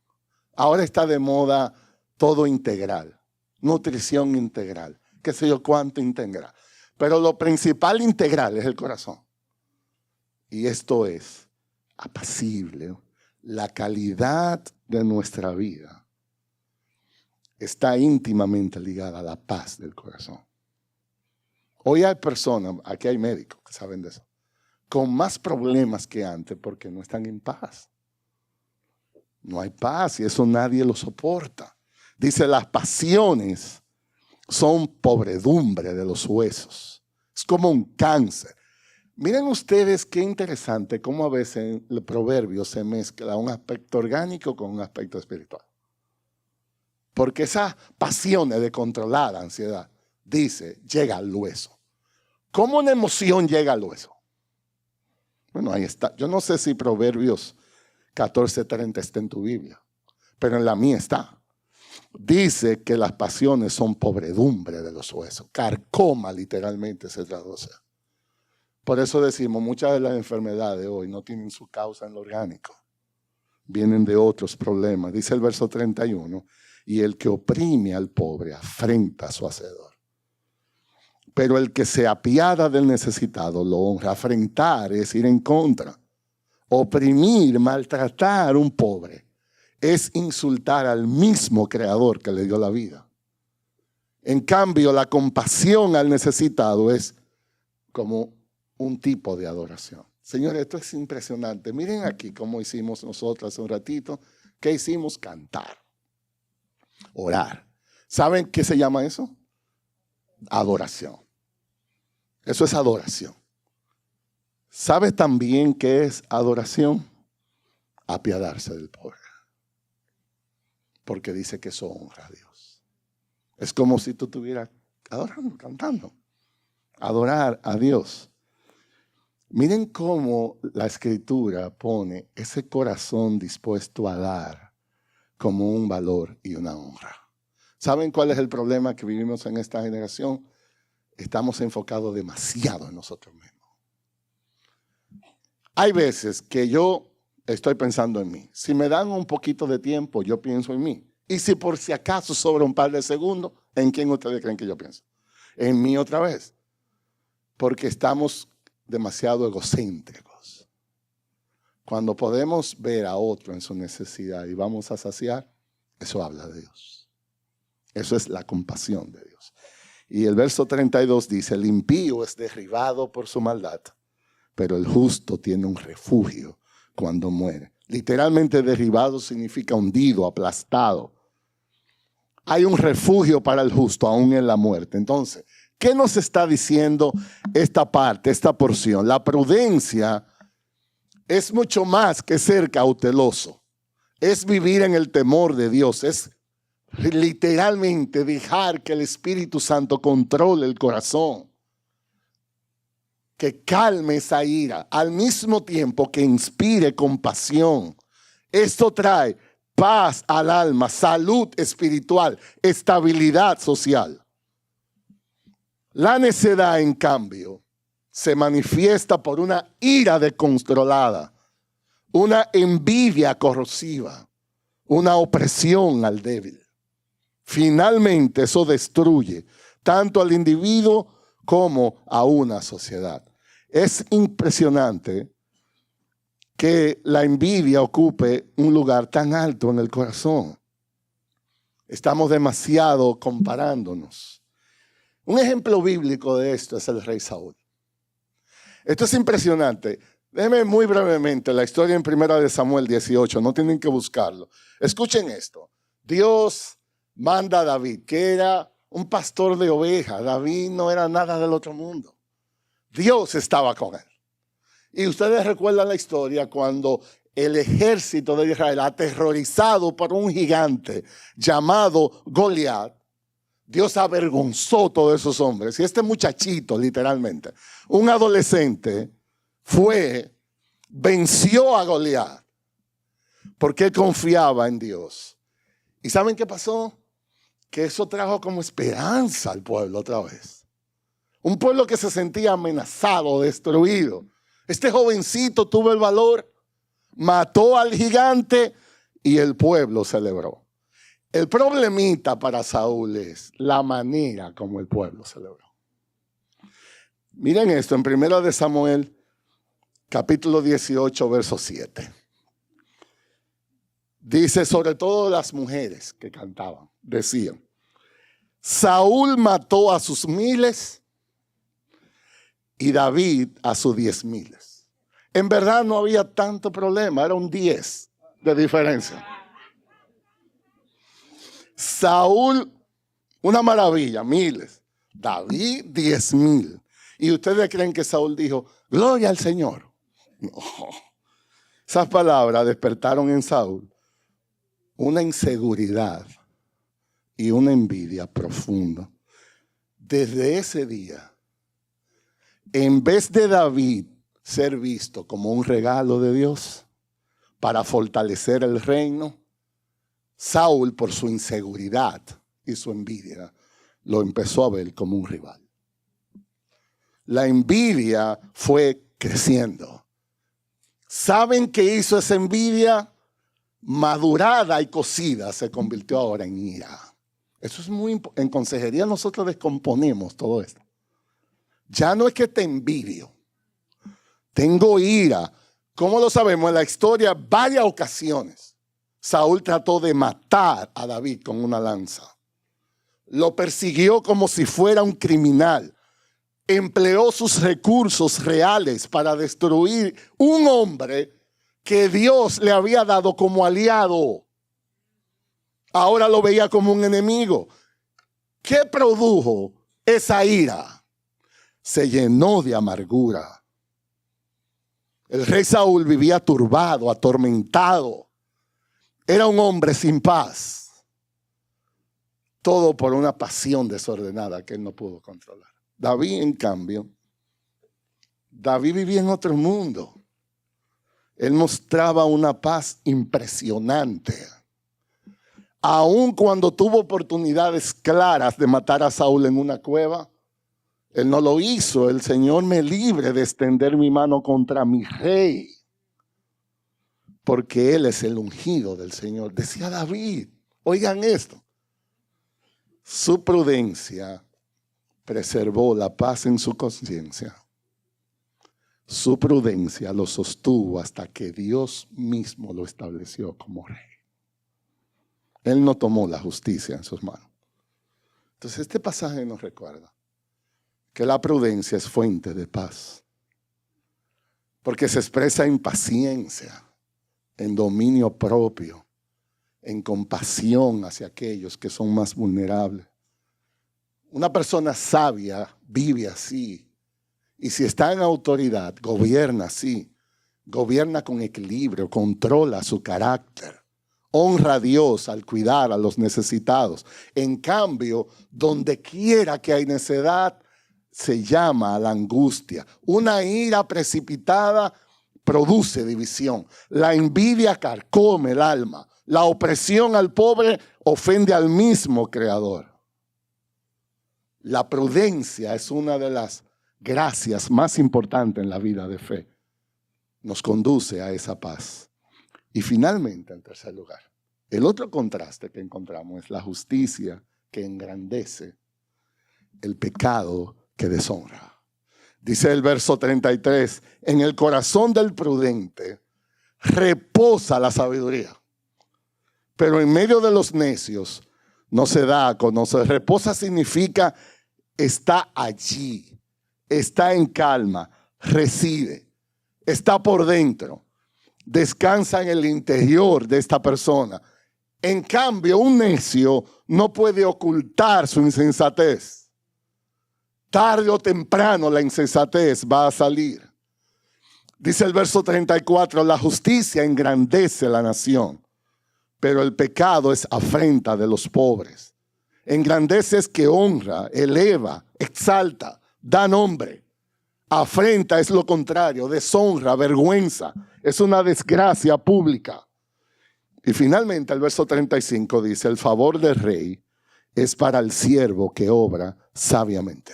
Ahora está de moda todo integral. Nutrición integral. Qué sé yo cuánto integral. Pero lo principal integral es el corazón. Y esto es apacible. La calidad de nuestra vida está íntimamente ligada a la paz del corazón. Hoy hay personas, aquí hay médicos que saben de eso, con más problemas que antes porque no están en paz. No hay paz y eso nadie lo soporta. Dice, las pasiones son pobredumbre de los huesos. Es como un cáncer. Miren ustedes qué interesante cómo a veces en el proverbio se mezcla un aspecto orgánico con un aspecto espiritual. Porque esas pasiones de controlar la ansiedad, dice, llega al hueso. ¿Cómo una emoción llega al hueso? Bueno, ahí está. Yo no sé si Proverbios 14:30 está en tu Biblia, pero en la mía está. Dice que las pasiones son pobredumbre de los huesos. Carcoma literalmente se traduce. Por eso decimos, muchas de las enfermedades hoy no tienen su causa en lo orgánico. Vienen de otros problemas. Dice el verso 31, y el que oprime al pobre afrenta a su hacedor. Pero el que se apiada del necesitado lo honra. Afrentar es ir en contra. Oprimir, maltratar a un pobre es insultar al mismo creador que le dio la vida. En cambio, la compasión al necesitado es como un tipo de adoración. Señores, esto es impresionante. Miren aquí cómo hicimos nosotros hace un ratito. ¿Qué hicimos? Cantar. Orar. ¿Saben qué se llama eso? Adoración. Eso es adoración. ¿Sabes también qué es adoración? Apiadarse del pobre. Porque dice que eso honra a Dios. Es como si tú estuvieras adorando, cantando. Adorar a Dios. Miren cómo la Escritura pone ese corazón dispuesto a dar como un valor y una honra. ¿Saben cuál es el problema que vivimos en esta generación? Estamos enfocados demasiado en nosotros mismos. Hay veces que yo estoy pensando en mí. Si me dan un poquito de tiempo, yo pienso en mí. Y si por si acaso sobra un par de segundos, ¿en quién ustedes creen que yo pienso? En mí otra vez. Porque estamos demasiado egocéntricos. Cuando podemos ver a otro en su necesidad y vamos a saciar, eso habla de Dios. Eso es la compasión de Dios. Y el verso 32 dice, el impío es derribado por su maldad, pero el justo tiene un refugio cuando muere. Literalmente derribado significa hundido, aplastado. Hay un refugio para el justo aún en la muerte. Entonces, ¿qué nos está diciendo esta parte, esta porción? La prudencia es mucho más que ser cauteloso. Es vivir en el temor de Dios. Es literalmente dejar que el Espíritu Santo controle el corazón. Que calme esa ira, al mismo tiempo que inspire compasión. Esto trae paz al alma, salud espiritual, estabilidad social. La necedad, en cambio, se manifiesta por una ira descontrolada, una envidia corrosiva, una opresión al débil. Finalmente, eso destruye tanto al individuo como a una sociedad. Es impresionante que la envidia ocupe un lugar tan alto en el corazón. Estamos demasiado comparándonos. Un ejemplo bíblico de esto es el rey Saúl. Esto es impresionante. Déjenme muy brevemente la historia en 1 Samuel 18. No tienen que buscarlo. Escuchen esto. Dios manda a David, que era un pastor de ovejas. David no era nada del otro mundo. Dios estaba con él. Y ustedes recuerdan la historia cuando el ejército de Israel, aterrorizado por un gigante llamado Goliat, Dios avergonzó a todos esos hombres. Y este muchachito, literalmente, un adolescente, venció a Goliat porque él confiaba en Dios. ¿Y saben qué pasó? Que eso trajo como esperanza al pueblo otra vez. Un pueblo que se sentía amenazado, destruido. Este jovencito tuvo el valor, mató al gigante y el pueblo celebró. El problemita para Saúl es la manera como el pueblo celebró. Miren esto en 1 Samuel, capítulo 18, verso 7. Dice, sobre todo las mujeres que cantaban, decían, Saúl mató a sus 1000 y David a sus 10,000. En verdad no había tanto problema, era un 10 de diferencia. Saúl, una maravilla, 1000. David, 10,000. ¿Y ustedes creen que Saúl dijo, gloria al Señor? No. Esas palabras despertaron en Saúl una inseguridad y una envidia profunda. Desde ese día, en vez de David ser visto como un regalo de Dios para fortalecer el reino, Saúl, por su inseguridad y su envidia, lo empezó a ver como un rival. La envidia fue creciendo. ¿Saben qué hizo esa envidia? Madurada y cocida, se convirtió ahora en ira. Eso es muy importante. En consejería nosotros descomponemos todo esto. Ya no es que te envidio. Tengo ira. ¿Cómo lo sabemos? En la historia, varias ocasiones, Saúl trató de matar a David con una lanza. Lo persiguió como si fuera un criminal. Empleó sus recursos reales para destruir un hombre que Dios le había dado como aliado. Ahora lo veía como un enemigo. ¿Qué produjo esa ira? Se llenó de amargura. El rey Saúl vivía turbado, atormentado. Era un hombre sin paz. Todo por una pasión desordenada que él no pudo controlar. David, en cambio, David vivía en otro mundo. Él mostraba una paz impresionante. Aun cuando tuvo oportunidades claras de matar a Saúl en una cueva, él no lo hizo. El Señor me libre de extender mi mano contra mi rey. porque Él es el ungido del Señor. Decía David, oigan esto, su prudencia preservó la paz en su conciencia. Su prudencia lo sostuvo hasta que Dios mismo lo estableció como rey. Él no tomó la justicia en sus manos. Entonces este pasaje nos recuerda que la prudencia es fuente de paz, porque se expresa en paciencia, en dominio propio, en compasión hacia aquellos que son más vulnerables. Una persona sabia vive así, y si está en autoridad, gobierna así, gobierna con equilibrio, controla su carácter, honra a Dios al cuidar a los necesitados. En cambio, donde quiera que hay necedad, se llama a la angustia. Una ira precipitada produce división. La envidia carcome el alma. La opresión al pobre ofende al mismo Creador. La prudencia es una de las gracias más importantes en la vida de fe. Nos conduce a esa paz. Y finalmente, en tercer lugar, el otro contraste que encontramos es la justicia que engrandece, el pecado que deshonra. Dice el verso 33, en el corazón del prudente reposa la sabiduría, pero en medio de los necios no se da a conocer. Reposa significa está allí, está en calma, reside, está por dentro, descansa en el interior de esta persona. En cambio, un necio no puede ocultar su insensatez. Tarde o temprano la insensatez va a salir. Dice el verso 34, la justicia engrandece la nación, pero el pecado es afrenta de los pobres. Engrandece es que honra, eleva, exalta, da nombre. Afrenta es lo contrario, deshonra, vergüenza. Es una desgracia pública. Y finalmente el verso 35 dice, el favor del rey es para el siervo que obra sabiamente,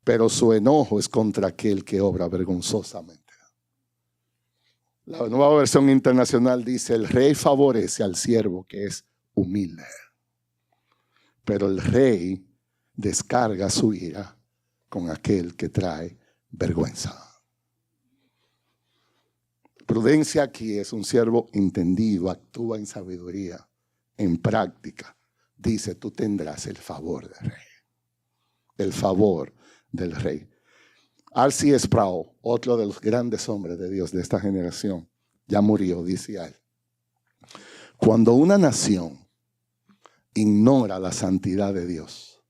pero su enojo es contra aquel que obra vergonzosamente. La Nueva Versión Internacional dice, el rey favorece al siervo que es humilde, pero el rey descarga su ira con aquel que trae vergüenza. Prudencia aquí es un siervo entendido, actúa en sabiduría, en práctica. Dice, tú tendrás el favor del rey. El favor del rey. R.C. Sproul, otro de los grandes hombres de Dios de esta generación, ya murió, dice él. Cuando una nación ignora la santidad de Dios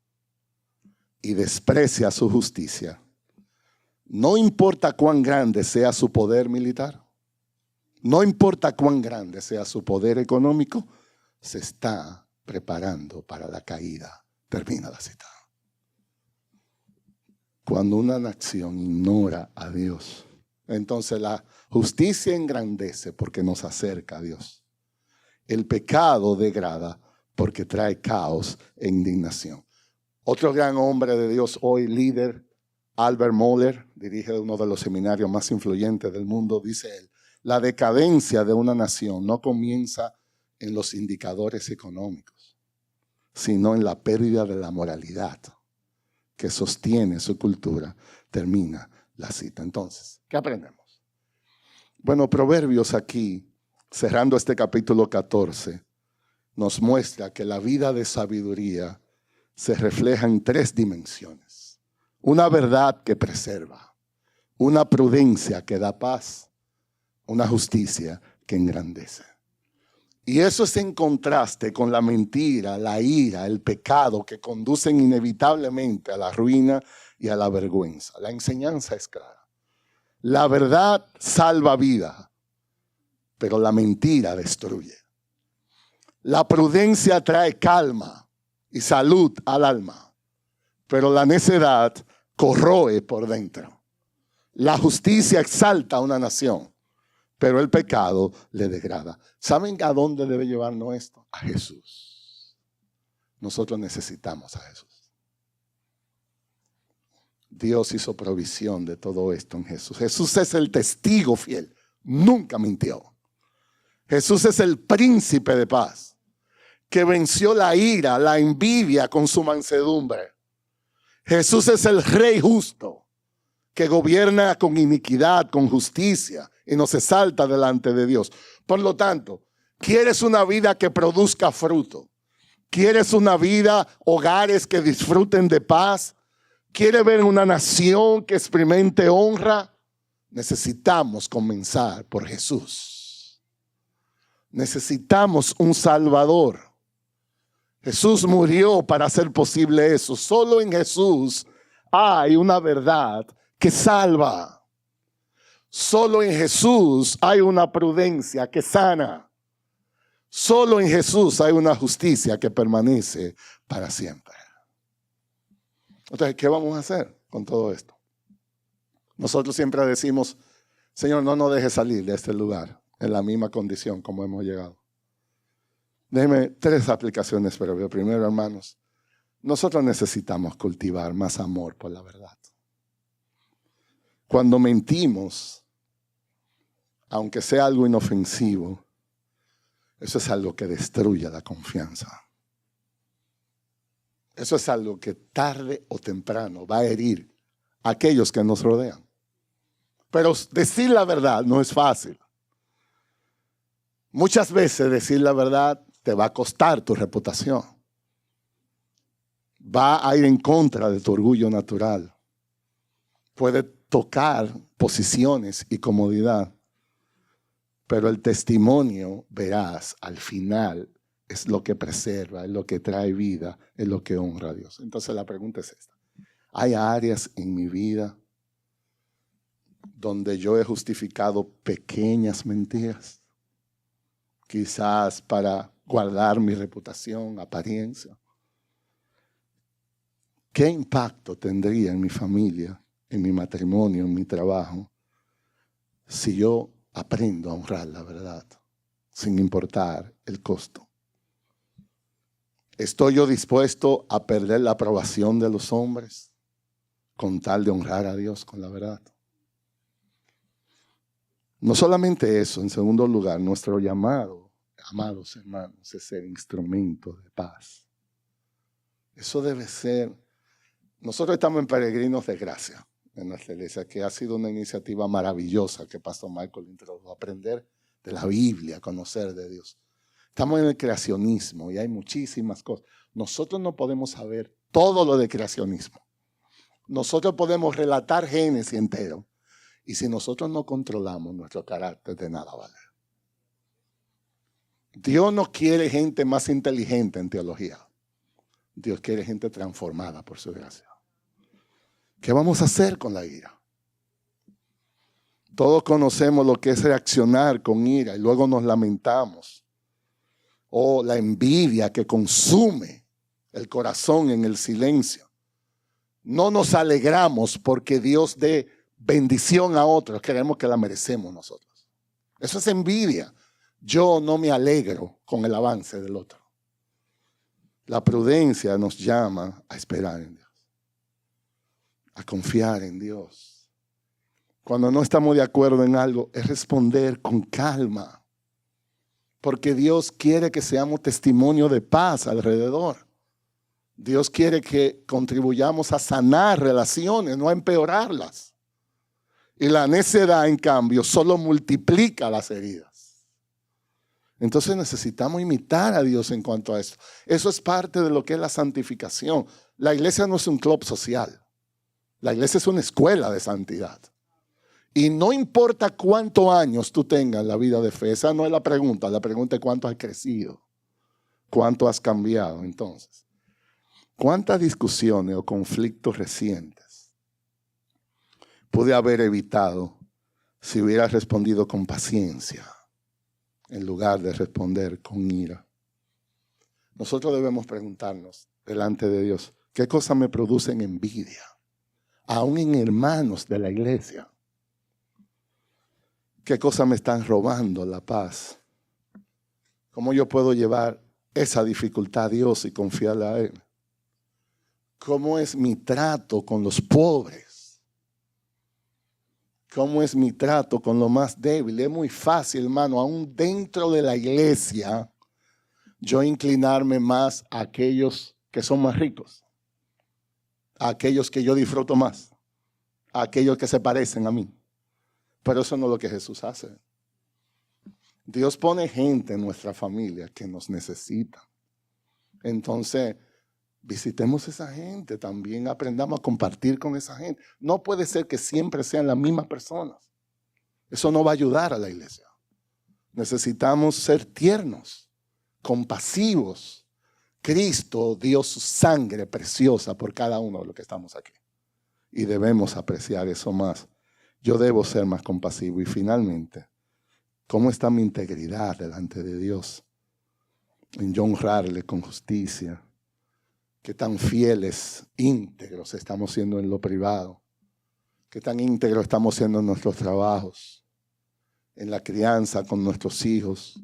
y desprecia su justicia, no importa cuán grande sea su poder militar, no importa cuán grande sea su poder económico, se está preparando para la caída. Termina la cita. Cuando una nación ignora a Dios, entonces la justicia engrandece porque nos acerca a Dios. El pecado degrada porque trae caos e indignación. Otro gran hombre de Dios hoy, líder, Albert Mohler, dirige uno de los seminarios más influyentes del mundo, dice él, la decadencia de una nación no comienza en los indicadores económicos, sino en la pérdida de la moralidad que sostiene su cultura. Termina la cita. Entonces, ¿qué aprendemos? Bueno, Proverbios aquí, cerrando este capítulo 14, nos muestra que la vida de sabiduría se refleja en tres dimensiones. Una verdad que preserva, una prudencia que da paz, una justicia que engrandece. Y eso es en contraste con la mentira, la ira, el pecado que conducen inevitablemente a la ruina y a la vergüenza. La enseñanza es clara. La verdad salva vida, pero la mentira destruye. La prudencia trae calma y salud al alma, pero la necedad corroe por dentro. La justicia exalta a una nación, pero el pecado le degrada. ¿Saben a dónde debe llevarnos esto? A Jesús. Nosotros necesitamos a Jesús. Dios hizo provisión de todo esto en Jesús. Jesús es el testigo fiel. Nunca mintió. Jesús es el príncipe de paz, que venció la ira, la envidia con su mansedumbre. Jesús es el rey justo, que gobierna con iniquidad, con justicia, y no se salta delante de Dios. Por lo tanto, ¿quieres una vida que produzca fruto? ¿Quieres una vida, hogares que disfruten de paz? ¿Quieres ver una nación que experimente honra? Necesitamos comenzar por Jesús. Necesitamos un Salvador. Jesús murió para hacer posible eso. Solo en Jesús hay una verdad que salva. Solo en Jesús hay una prudencia que sana. Solo en Jesús hay una justicia que permanece para siempre. Entonces, ¿qué vamos a hacer con todo esto? Nosotros siempre decimos, Señor, no nos dejes salir de este lugar en la misma condición como hemos llegado. Déjenme 3 aplicaciones breves. Primero, hermanos, nosotros necesitamos cultivar más amor por la verdad. Cuando mentimos, aunque sea algo inofensivo, eso es algo que destruye la confianza. Eso es algo que tarde o temprano va a herir a aquellos que nos rodean. Pero decir la verdad no es fácil. Muchas veces decir la verdad te va a costar tu reputación. Va a ir en contra de tu orgullo natural. Puede tocar posiciones y comodidad. Pero el testimonio, verás, al final es lo que preserva, es lo que trae vida, es lo que honra a Dios. Entonces la pregunta es esta. ¿Hay áreas en mi vida donde yo he justificado pequeñas mentiras? Quizás para guardar mi reputación, apariencia. ¿Qué impacto tendría en mi familia, en mi matrimonio, en mi trabajo, si yo aprendo a honrar la verdad, sin importar el costo? ¿Estoy yo dispuesto a perder la aprobación de los hombres con tal de honrar a Dios con la verdad? No solamente eso, en segundo lugar, nuestro llamado, amados hermanos, es ser instrumento de paz. Eso debe ser. Nosotros estamos en Peregrinos de Gracia en nuestra iglesia, que ha sido una iniciativa maravillosa que Pastor Michael introdujo, aprender de la Biblia, conocer de Dios. Estamos en el creacionismo y hay muchísimas cosas. Nosotros no podemos saber todo lo de creacionismo. Nosotros podemos relatar Génesis entero. Y si nosotros no controlamos nuestro carácter, de nada vale. Dios no quiere gente más inteligente en teología. Dios quiere gente transformada por su gracia. ¿Qué vamos a hacer con la ira? Todos conocemos lo que es reaccionar con ira y luego nos lamentamos. O la envidia que consume el corazón en el silencio. No nos alegramos porque Dios dé bendición a otros. Creemos que la merecemos nosotros. Eso es envidia. Yo no me alegro con el avance del otro. La prudencia nos llama a esperar en Dios. A confiar en Dios. Cuando no estamos de acuerdo en algo, es responder con calma. Porque Dios quiere que seamos testimonio de paz alrededor. Dios quiere que contribuyamos a sanar relaciones, no a empeorarlas. Y la necedad, en cambio, solo multiplica las heridas. Entonces necesitamos imitar a Dios en cuanto a esto. Eso es parte de lo que es la santificación. La iglesia no es un club social. La iglesia es una escuela de santidad. Y no importa cuántos años tú tengas en la vida de fe, esa no es la pregunta es cuánto has crecido, cuánto has cambiado. Entonces, ¿cuántas discusiones o conflictos recientes pude haber evitado si hubiera respondido con paciencia en lugar de responder con ira? Nosotros debemos preguntarnos delante de Dios, ¿qué cosas me producen envidia? Aún en hermanos de la iglesia. ¿Qué cosas me están robando la paz? ¿Cómo yo puedo llevar esa dificultad a Dios y confiarle a Él? ¿Cómo es mi trato con los pobres? ¿Cómo es mi trato con lo más débil? Es muy fácil, hermano, aún dentro de la iglesia, yo inclinarme más a aquellos que son más ricos, a aquellos que yo disfruto más, a aquellos que se parecen a mí. Pero eso no es lo que Jesús hace. Dios pone gente en nuestra familia que nos necesita. Entonces, visitemos a esa gente también, aprendamos a compartir con esa gente. No puede ser que siempre sean las mismas personas. Eso no va a ayudar a la iglesia. Necesitamos ser tiernos, compasivos. Cristo dio su sangre preciosa por cada uno de los que estamos aquí. Y debemos apreciar eso más. Yo debo ser más compasivo. Y finalmente, ¿cómo está mi integridad delante de Dios? En yo honrarle con justicia. Qué tan fieles, íntegros estamos siendo en lo privado. Qué tan íntegros estamos siendo en nuestros trabajos, en la crianza con nuestros hijos.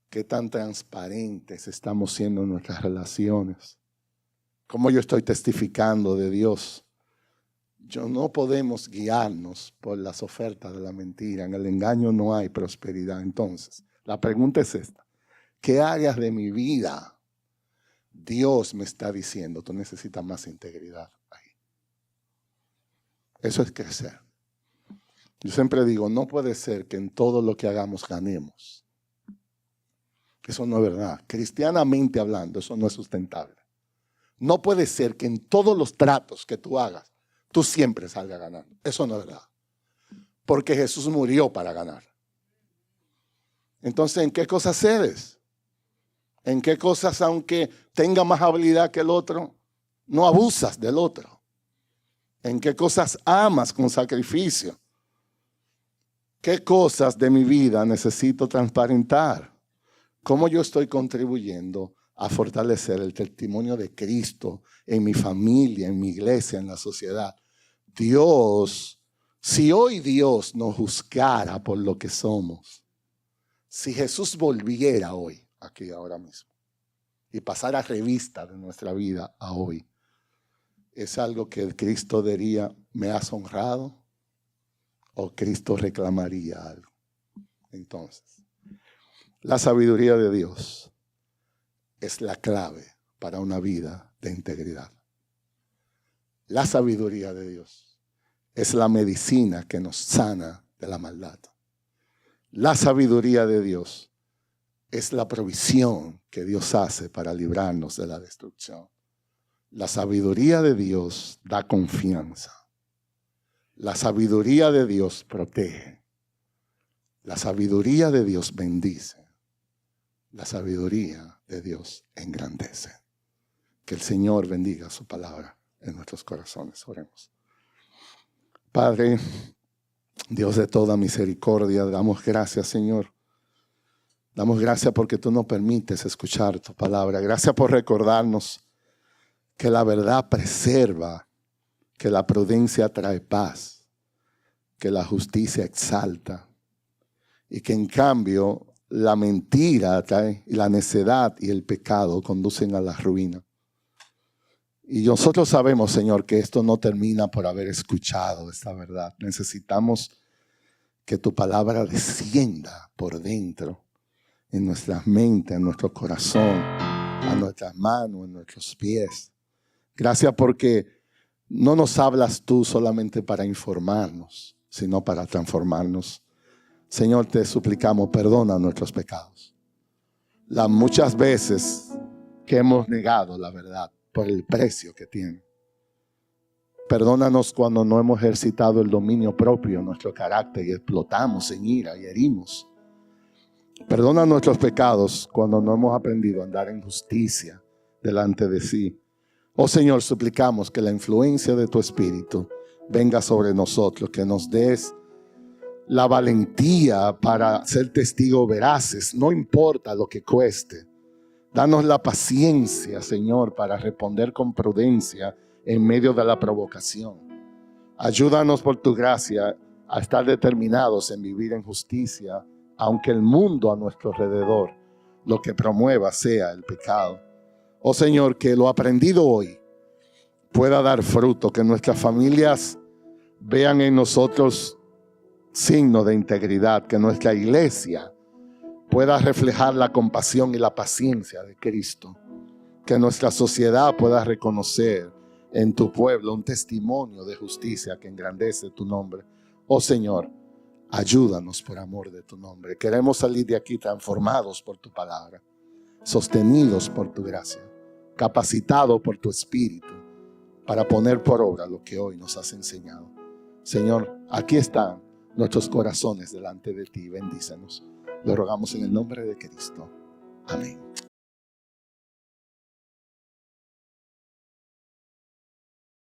Qué tan transparentes estamos siendo en nuestras relaciones. Cómo yo estoy testificando de Dios. No podemos guiarnos por las ofertas de la mentira. En el engaño no hay prosperidad. Entonces, la pregunta es esta. ¿Qué áreas de mi vida Dios me está diciendo, tú necesitas más integridad ahí? Eso es crecer. Yo siempre digo, no puede ser que en todo lo que hagamos ganemos. Eso no es verdad. Cristianamente hablando, eso no es sustentable. No puede ser que en todos los tratos que tú hagas, tú siempre salgas ganando. Eso no es verdad. Porque Jesús murió para ganar. Entonces, ¿en qué cosas cedes? ¿En qué cosas, aunque tenga más habilidad que el otro, no abusas del otro? ¿En qué cosas amas con sacrificio? ¿Qué cosas de mi vida necesito transparentar? ¿Cómo yo estoy contribuyendo a fortalecer el testimonio de Cristo en mi familia, en mi iglesia, en la sociedad? Dios, si hoy Dios nos juzgara por lo que somos, si Jesús volviera hoy, aquí ahora mismo, y pasara revista de nuestra vida a hoy, es algo que Cristo diría, ¿me has honrado? ¿O Cristo reclamaría algo? Entonces, la sabiduría de Dios es la clave para una vida de integridad. La sabiduría de Dios es la medicina que nos sana de la maldad. La sabiduría de Dios es la provisión que Dios hace para librarnos de la destrucción. La sabiduría de Dios da confianza. La sabiduría de Dios protege. La sabiduría de Dios bendice. La sabiduría de Dios engrandece. Que el Señor bendiga su palabra en nuestros corazones. Oremos. Padre, Dios de toda misericordia, damos gracias, Señor. Damos gracias porque tú nos permites escuchar tu palabra. Gracias por recordarnos que la verdad preserva, que la prudencia trae paz, que la justicia exalta y que en cambio la mentira trae, y la necedad y el pecado conducen a la ruina. Y nosotros sabemos, Señor, que esto no termina por haber escuchado esta verdad. Necesitamos que tu palabra descienda por dentro, en nuestras mentes, en nuestro corazón, a nuestras manos, en nuestros pies. Gracias porque no nos hablas tú solamente para informarnos, sino para transformarnos. Señor, te suplicamos, perdona nuestros pecados. Las muchas veces que hemos negado la verdad por el precio que tiene. Perdónanos cuando no hemos ejercitado el dominio propio, nuestro carácter, y explotamos en ira y herimos. Perdona nuestros pecados cuando no hemos aprendido a andar en justicia delante de sí. Oh Señor, suplicamos que la influencia de tu Espíritu venga sobre nosotros, que nos des la valentía para ser testigos veraces, no importa lo que cueste. Danos la paciencia, Señor, para responder con prudencia en medio de la provocación. Ayúdanos por tu gracia a estar determinados en vivir en justicia, aunque el mundo a nuestro alrededor lo que promueva sea el pecado. Oh Señor, que lo aprendido hoy pueda dar fruto, que nuestras familias vean en nosotros signo de integridad, que nuestra iglesia pueda reflejar la compasión y la paciencia de Cristo, que nuestra sociedad pueda reconocer en tu pueblo un testimonio de justicia que engrandece tu nombre. Oh Señor, ayúdanos por amor de tu nombre. Queremos salir de aquí transformados por tu palabra, sostenidos por tu gracia, capacitados por tu espíritu para poner por obra lo que hoy nos has enseñado. Señor, aquí están nuestros corazones delante de ti. Bendícenos. Lo rogamos en el nombre de Cristo. Amén.